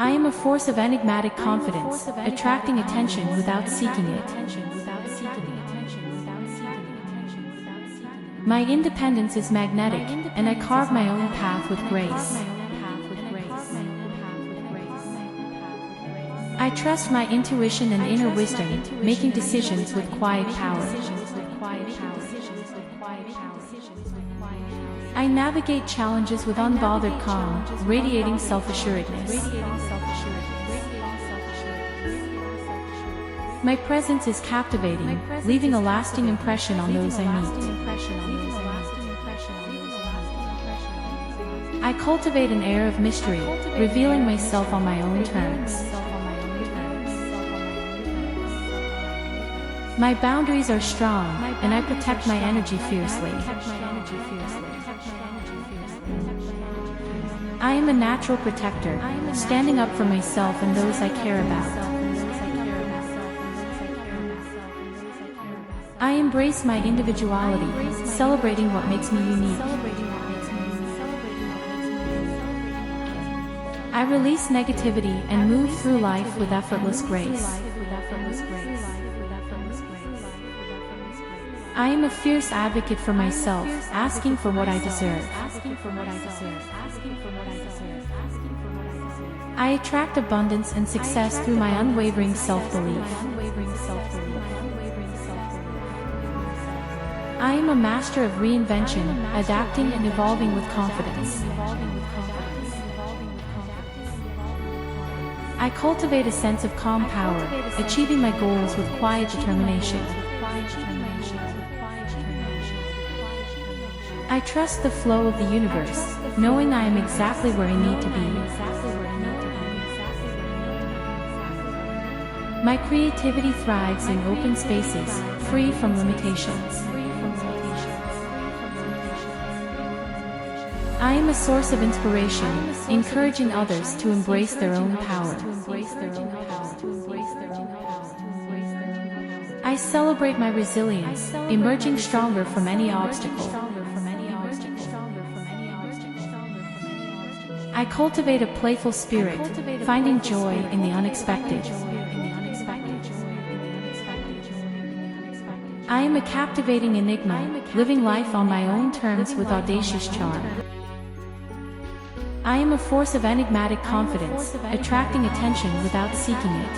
I am a force of enigmatic confidence, attracting attention without seeking it. My independence is magnetic, and I carve my own path with grace. I trust my intuition and inner wisdom, making decisions with quiet power. I navigate challenges with unbothered calm, radiating self-assuredness. My presence is captivating, leaving a lasting impression on those I meet. I cultivate an air of mystery, revealing myself on my own terms. My boundaries are strong, and I protect my energy fiercely. I am a natural protector, standing up for myself and those I care about. I embrace my individuality, celebrating what makes me unique. I release negativity and move through life with effortless grace. I am a fierce advocate for myself, asking for what I deserve. I attract abundance and success through my unwavering self-belief. I am a master of reinvention, adapting and evolving with confidence. I cultivate a sense of calm power, achieving my goals with quiet determination. I trust the flow of the universe, knowing I am exactly where I need to be. My creativity thrives in open spaces, free from limitations. I am a source of inspiration, encouraging others to embrace their own power. I celebrate my resilience, emerging stronger from any obstacle. I cultivate a playful spirit, finding joy in the unexpected. I am a captivating enigma, living life on my own terms with audacious charm. I am a force of enigmatic confidence, attracting attention without seeking it.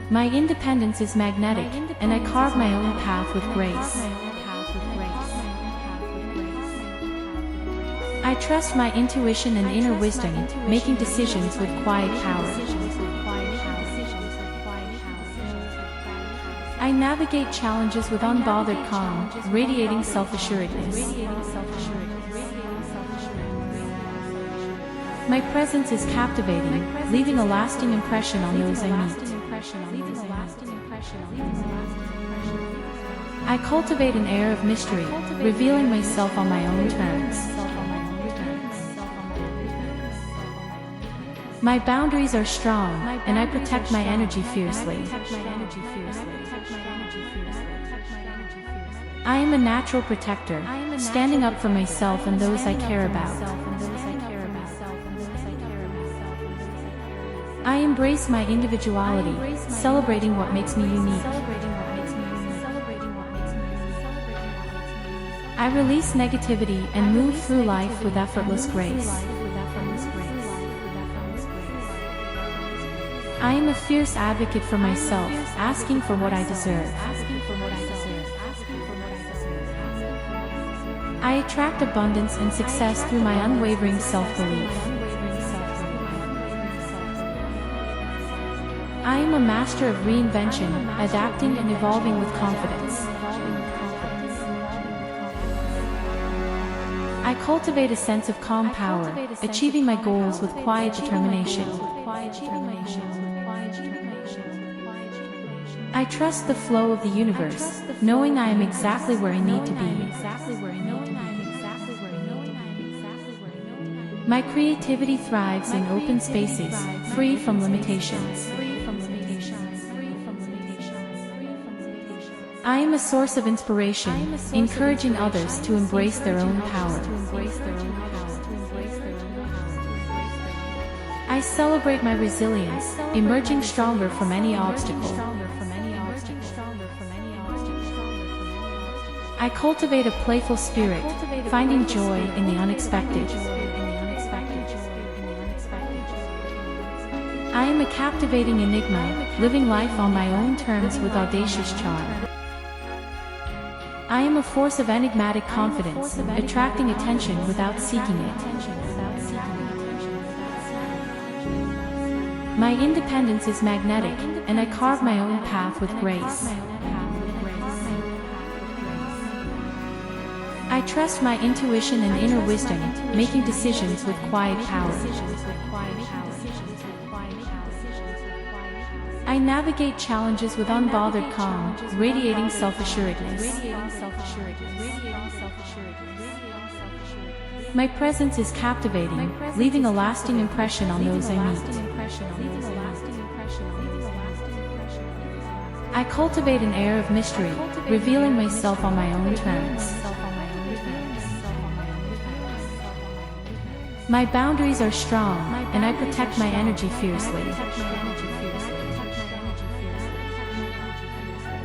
My independence is magnetic, and I carve my own path with grace. I trust my intuition and inner wisdom, making decisions with quiet power. I navigate challenges with unbothered calm, radiating self-assuredness. My presence is captivating, leaving a lasting impression on those I meet. I cultivate an air of mystery, revealing myself on my own terms. My boundaries are strong, and I protect my energy fiercely. I am a natural protector, standing up for myself and those I care about. I embrace my individuality, celebrating what makes me unique. I release negativity and move through life with effortless grace. I am a fierce advocate for myself, asking for what I deserve. I attract abundance and success through my unwavering self-belief. I am a master of reinvention, adapting and evolving with confidence. I cultivate a sense of calm power, achieving my goals with quiet determination. I trust the flow of the universe, knowing I am exactly where I need to be. My creativity thrives in open spaces, free from limitations. I am a source of inspiration, encouraging others to embrace their own power. I celebrate my resilience, emerging stronger from any obstacle. I cultivate a playful spirit, finding joy in the unexpected. I am a captivating enigma, living life on my own terms with audacious charm. I am a force of enigmatic confidence, attracting attention without seeking it. My independence is magnetic, and I carve my own path with grace. I trust my intuition and inner wisdom, making decisions with quiet power. I navigate challenges with unbothered calm, radiating self-assuredness. My presence is captivating, leaving a lasting impression on those I meet. I cultivate an air of mystery, revealing myself on my own terms. My boundaries are strong, and I protect my energy fiercely.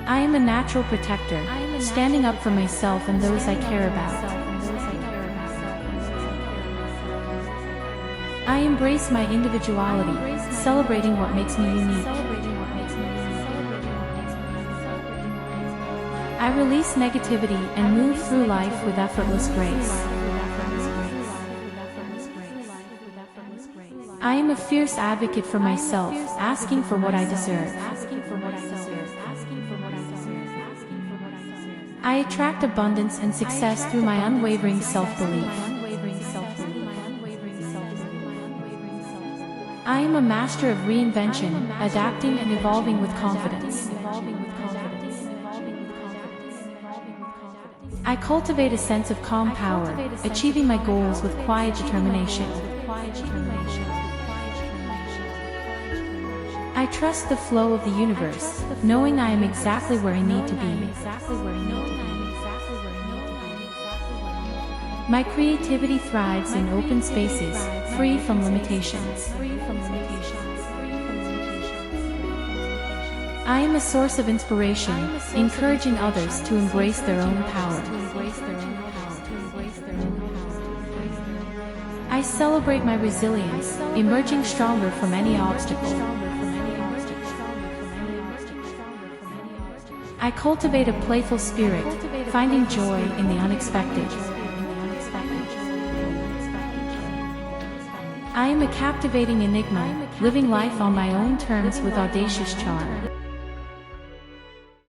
I am a natural protector, standing up for myself and those I care about. I embrace my individuality, celebrating what makes me unique. I release negativity and move through life with effortless grace. I am a fierce advocate for myself, asking for what I deserve. I attract abundance and success through my unwavering self-belief. I am a master of reinvention, adapting and evolving with confidence. I cultivate a sense of calm power, achieving my goals with quiet determination. I trust the flow of the universe, knowing I am exactly where I need to be. My creativity thrives in open spaces, free from limitations. I am a source of inspiration, encouraging others to embrace their own power. I celebrate my resilience, emerging stronger from any obstacle. I cultivate a playful spirit, finding joy in the unexpected. I am a captivating enigma, living life on my own terms with audacious charm.